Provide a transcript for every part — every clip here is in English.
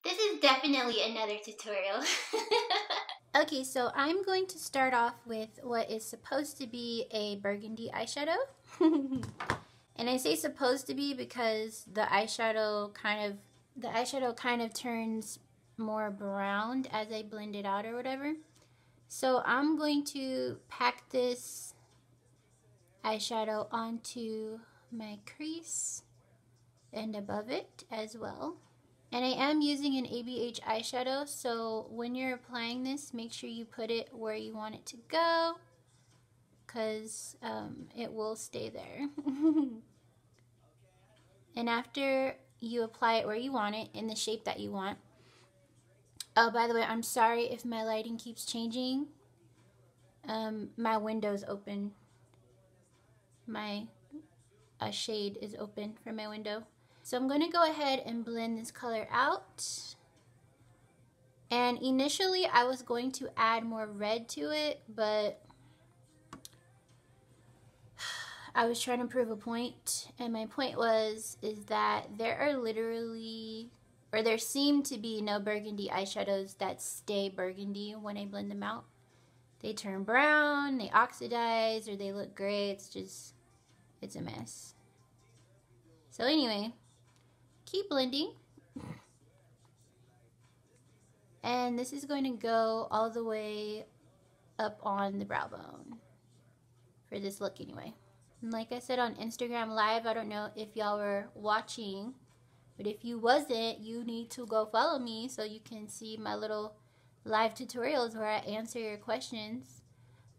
This is definitely another tutorial. Okay, so I'm going to start off with what is supposed to be a burgundy eyeshadow. And I say supposed to be because the eyeshadow kind of turns more brown as I blend it out or whatever. So I'm going to pack this eyeshadow onto my crease and above it as well. And I am using an ABH eyeshadow, so when you're applying this, make sure you put it where you want it to go, because it will stay there. And after you apply it where you want it, in the shape that you want. Oh, by the way, I'm sorry if my lighting keeps changing. My window's open. My shade is open from my window. So I'm going to go ahead and blend this color out. And initially I was going to add more red to it, but I was trying to prove a point, and my point is that there are literally, or there seem to be no burgundy eyeshadows that stay burgundy when I blend them out. They turn brown, they oxidize, or they look gray. It's just, it's a mess. So anyway, keep blending. And this is going to go all the way up on the brow bone for this look anyway. And like I said on Instagram Live, I don't know if y'all were watching, but if you wasn't, you need to go follow me so you can see my little live tutorials where I answer your questions.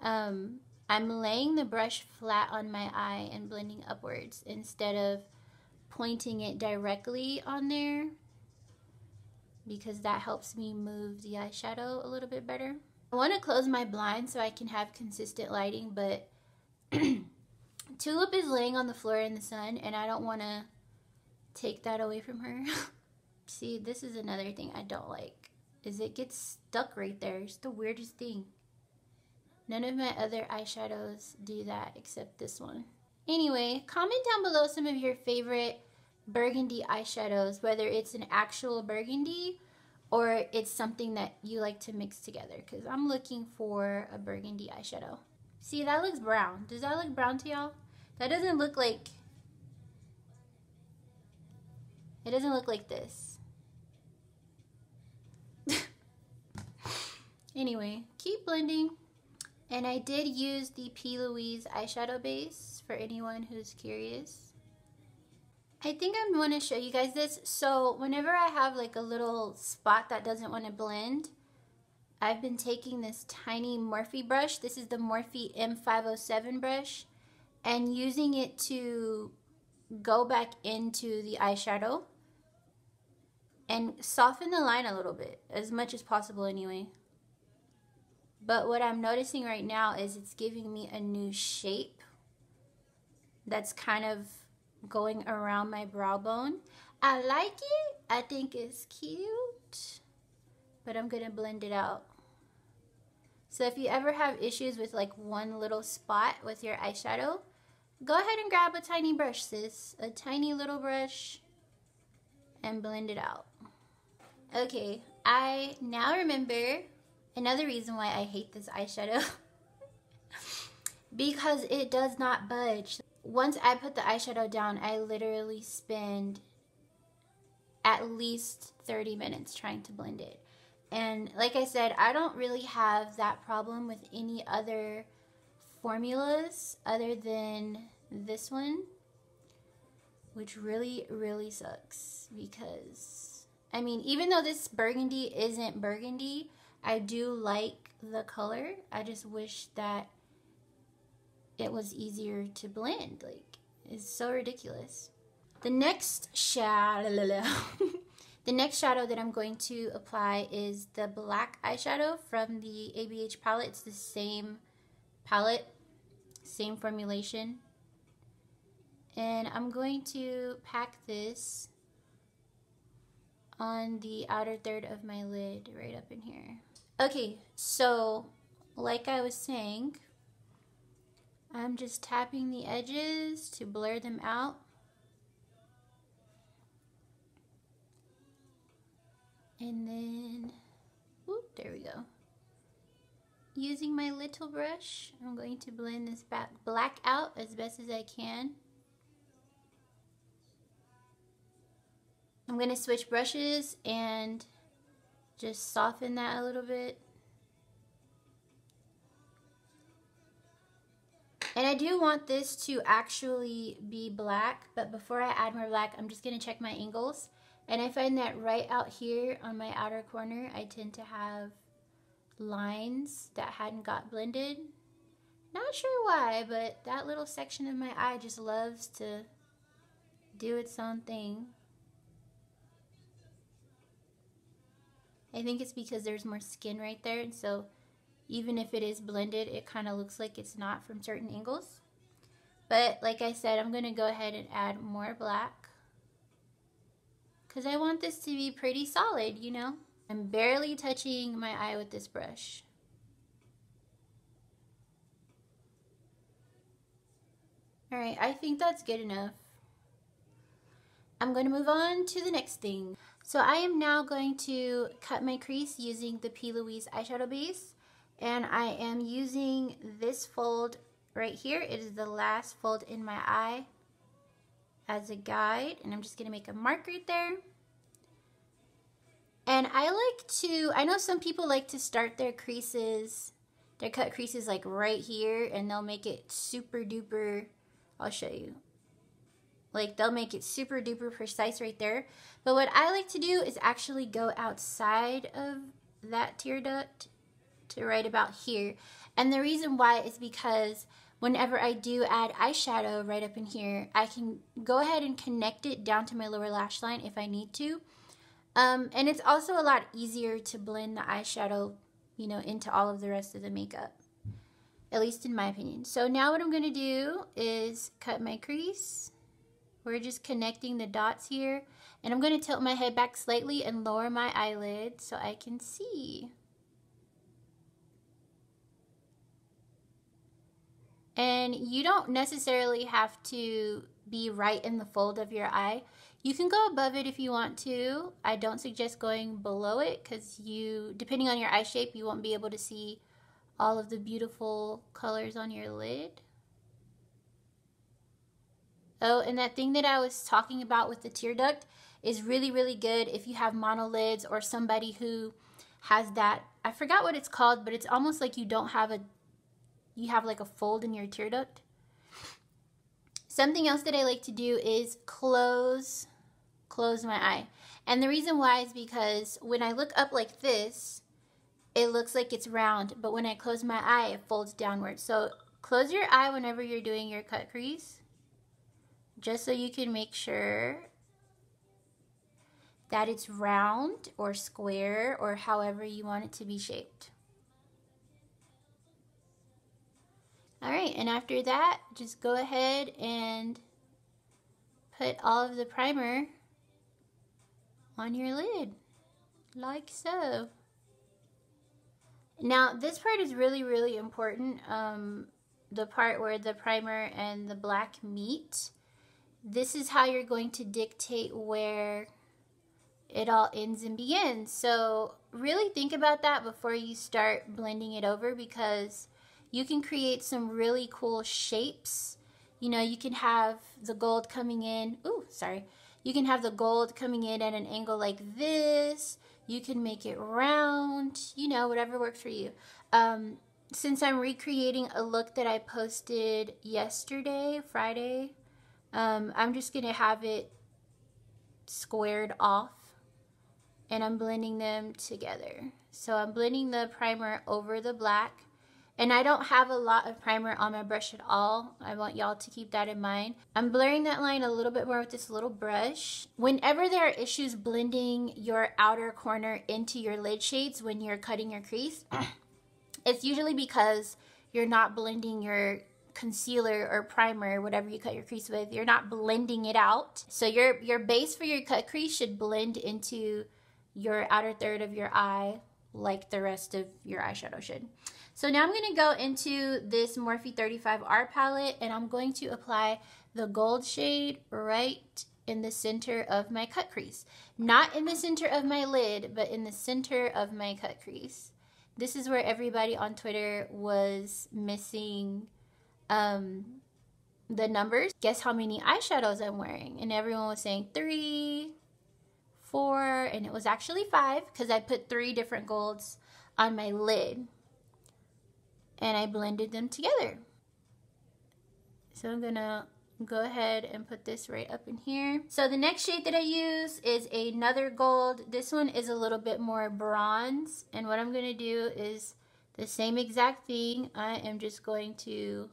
I'm laying the brush flat on my eye and blending upwards instead of pointing it directly on there, because that helps me move the eyeshadow a little bit better. I want to close my blind so I can have consistent lighting, but Tulip is laying on the floor in the sun and I don't want to take that away from her. See, this is another thing I don't like, is it gets stuck right there. It's the weirdest thing. None of my other eyeshadows do that except this one. Anyway, comment down below some of your favorite burgundy eyeshadows, whether it's an actual burgundy or it's something that you like to mix together, because I'm looking for a burgundy eyeshadow. See, that looks brown. Does that look brown to y'all? That doesn't look like, it doesn't look like this. Anyway, keep blending. And I did use the LOUISE eyeshadow base for anyone who's curious. I think I'm going to show you guys this. So whenever I have like a little spot that doesn't want to blend, I've been taking this tiny Morphe brush. This is the Morphe M507 brush, and using it to go back into the eyeshadow and soften the line a little bit, as much as possible anyway. But what I'm noticing right now is it's giving me a new shape that's kind of going around my brow bone. I like it. I think it's cute. But I'm going to blend it out. So if you ever have issues with like one little spot with your eyeshadow, go ahead and grab a tiny brush, sis. A tiny little brush, and blend it out. Okay, I now remember another reason why I hate this eyeshadow. Because it does not budge. Once I put the eyeshadow down, I literally spend at least 30 minutes trying to blend it. And like I said, I don't really have that problem with any other formulas other than this one, which really, really sucks. Because, I mean, even though this burgundy isn't burgundy, I do like the color. I just wish that it was easier to blend. Like, it's so ridiculous. The next shadow that I'm going to apply is the black eyeshadow from the ABH palette. It's the same palette, same formulation. And I'm going to pack this on the outer third of my lid, right up in here. Okay, so like I was saying, I'm just tapping the edges to blur them out. And then, whoop, there we go. Using my little brush, I'm going to blend this black out as best as I can. I'm going to switch brushes and just soften that a little bit. And I do want this to actually be black, but before I add more black, I'm just going to check my angles. And I find that right out here on my outer corner, I tend to have lines that hadn't got blended. Not sure why, but that little section of my eye just loves to do its own thing. I think it's because there's more skin right there, and so even if it is blended, it kind of looks like it's not from certain angles. But like I said, I'm going to go ahead and add more black because I want this to be pretty solid, you know. I'm barely touching my eye with this brush. Alright, I think that's good enough. I'm going to move on to the next thing. So I am now going to cut my crease using the LOUISE eyeshadow base. And I am using this fold right here. It is the last fold in my eye as a guide. And I'm just going to make a mark right there. And I know some people like to start their creases, their cut creases like right here, and they'll make it super duper, I'll show you. Like they'll make it super duper precise right there. But what I like to do is actually go outside of that tear duct to right about here. And the reason why is because whenever I do add eyeshadow right up in here, I can go ahead and connect it down to my lower lash line if I need to. And it's also a lot easier to blend the eyeshadow, you know, into all of the rest of the makeup. At least in my opinion. So now what I'm going to do is cut my crease. We're just connecting the dots here. And I'm going to tilt my head back slightly and lower my eyelid so I can see. And you don't necessarily have to be right in the fold of your eye. You can go above it if you want to. I don't suggest going below it because depending on your eye shape, you won't be able to see all of the beautiful colors on your lid. Oh, and that thing that I was talking about with the tear duct is really, really good if you have monolids or somebody who has that, I forgot what it's called, but it's almost like you have like a fold in your tear duct. Something else that I like to do is close my eye. And the reason why is because when I look up like this, it looks like it's round, but when I close my eye, it folds downward. So close your eye whenever you're doing your cut crease, just so you can make sure that it's round or square or however you want it to be shaped. Alright, and after that, just go ahead and put all of the primer on your lid, like so. Now, this part is really, really important, the part where the primer and the black meet. This is how you're going to dictate where it all ends and begins. So really think about that before you start blending it over, because you can create some really cool shapes. You know, you can have the gold coming in. Ooh, sorry. You can have the gold coming in at an angle like this. You can make it round, you know, whatever works for you. Since I'm recreating a look that I posted yesterday, Friday, I'm just going to have it squared off. And I'm blending them together. So I'm blending the primer over the black. And I don't have a lot of primer on my brush at all. I want y'all to keep that in mind. I'm blurring that line a little bit more with this little brush. Whenever there are issues blending your outer corner into your lid shades when you're cutting your crease, it's usually because you're not blending your concealer or primer, whatever you cut your crease with, you're not blending it out. So your base for your cut crease should blend into your outer third of your eye like the rest of your eyeshadow should. So now I'm going to go into this Morphe 35R palette and I'm going to apply the gold shade right in the center of my cut crease. Not in the center of my lid, but in the center of my cut crease. This is where everybody on Twitter was missing the numbers. Guess how many eyeshadows I'm wearing? And everyone was saying 3, 4, and it was actually 5 because I put 3 different golds on my lid and I blended them together. So I'm gonna go ahead and put this right up in here. So the next shade that I use is another gold. This one is a little bit more bronze, and what I'm gonna do is the same exact thing. I am just going to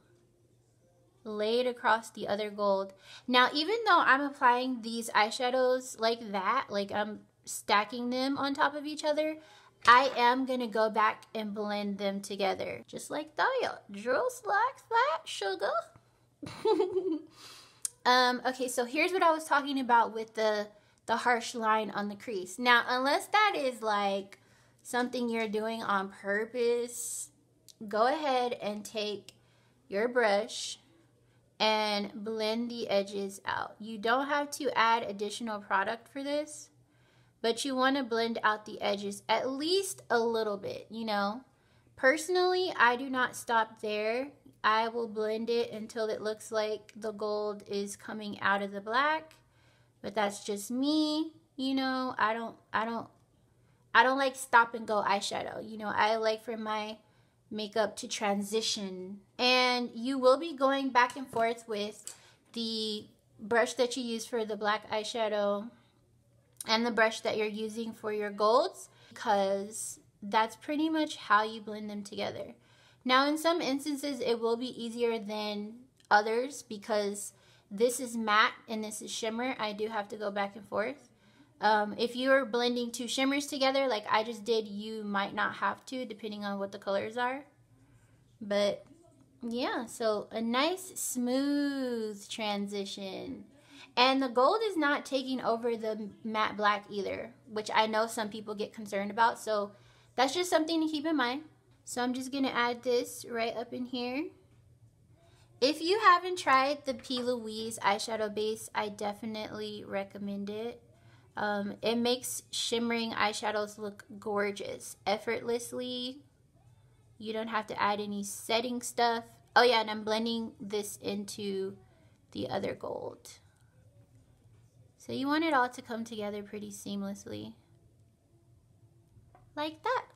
lay it across the other gold. Now, even though I'm applying these eyeshadows like that, like I'm stacking them on top of each other, I am gonna go back and blend them together. Just like that, just like that, sugar. Okay, so here's what I was talking about with the harsh line on the crease. Now, unless that is like something you're doing on purpose, go ahead and take your brush and blend the edges out. You don't have to add additional product for this, but you want to blend out the edges at least a little bit, you know. Personally, I do not stop there. I will blend it until it looks like the gold is coming out of the black, but that's just me, you know. I don't like stop and go eyeshadow, you know. I like for my makeup to transition, and you will be going back and forth with the brush that you use for the black eyeshadow and the brush that you're using for your golds, because that's pretty much how you blend them together. Now, in some instances, it will be easier than others because this is matte and this is shimmer. I do have to go back and forth. If you're blending 2 shimmers together like I just did, you might not have to, depending on what the colors are. But yeah, so a nice smooth transition. And the gold is not taking over the matte black either, which I know some people get concerned about. So that's just something to keep in mind. So I'm just going to add this right up in here. If you haven't tried the P. Louise eyeshadow base, I definitely recommend it. It makes shimmering eyeshadows look gorgeous, effortlessly. You don't have to add any setting stuff. Oh yeah, and I'm blending this into the other gold. So you want it all to come together pretty seamlessly. Like that.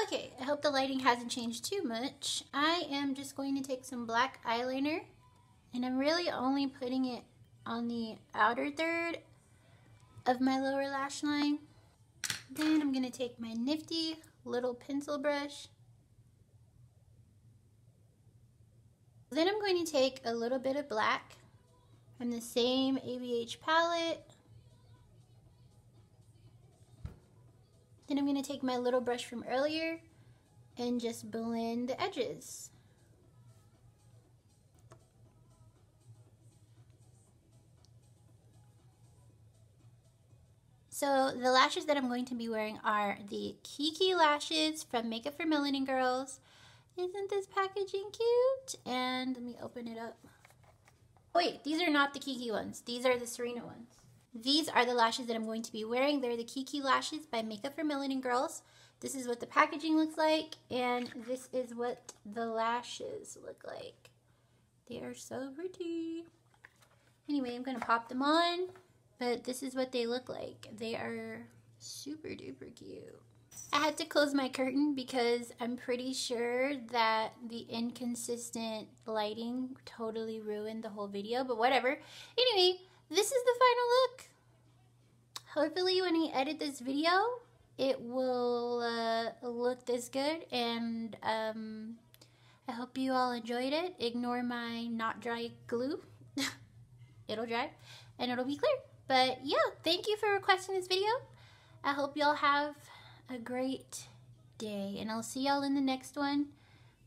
Okay, I hope the lighting hasn't changed too much. I am just going to take some black eyeliner, and I'm really only putting it on the outer third of my lower lash line. Then I'm going to take my nifty little pencil brush. Then I'm going to take a little bit of black from the same ABH palette. Then I'm going to take my little brush from earlier and just blend the edges. So the lashes that I'm going to be wearing are the Kiki lashes from Makeup for Melanin Girls. Isn't this packaging cute? And let me open it up. Wait, these are not the Kiki ones. These are the Serena ones. These are the lashes that I'm going to be wearing. They're the Kiki lashes by Makeup for Melanin Girls. This is what the packaging looks like, and this is what the lashes look like. They are so pretty. Anyway, I'm going to pop them on, but this is what they look like. They are super duper cute. I had to close my curtain because I'm pretty sure that the inconsistent lighting totally ruined the whole video, but whatever. Anyway, this is the final look. Hopefully when I edit this video, it will look this good, and I hope you all enjoyed it. Ignore my not dry glue. It'll dry and it'll be clear. But yeah, thank you for requesting this video. I hope y'all have a great day, and I'll see y'all in the next one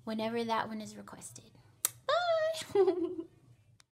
whenever that one is requested. Bye!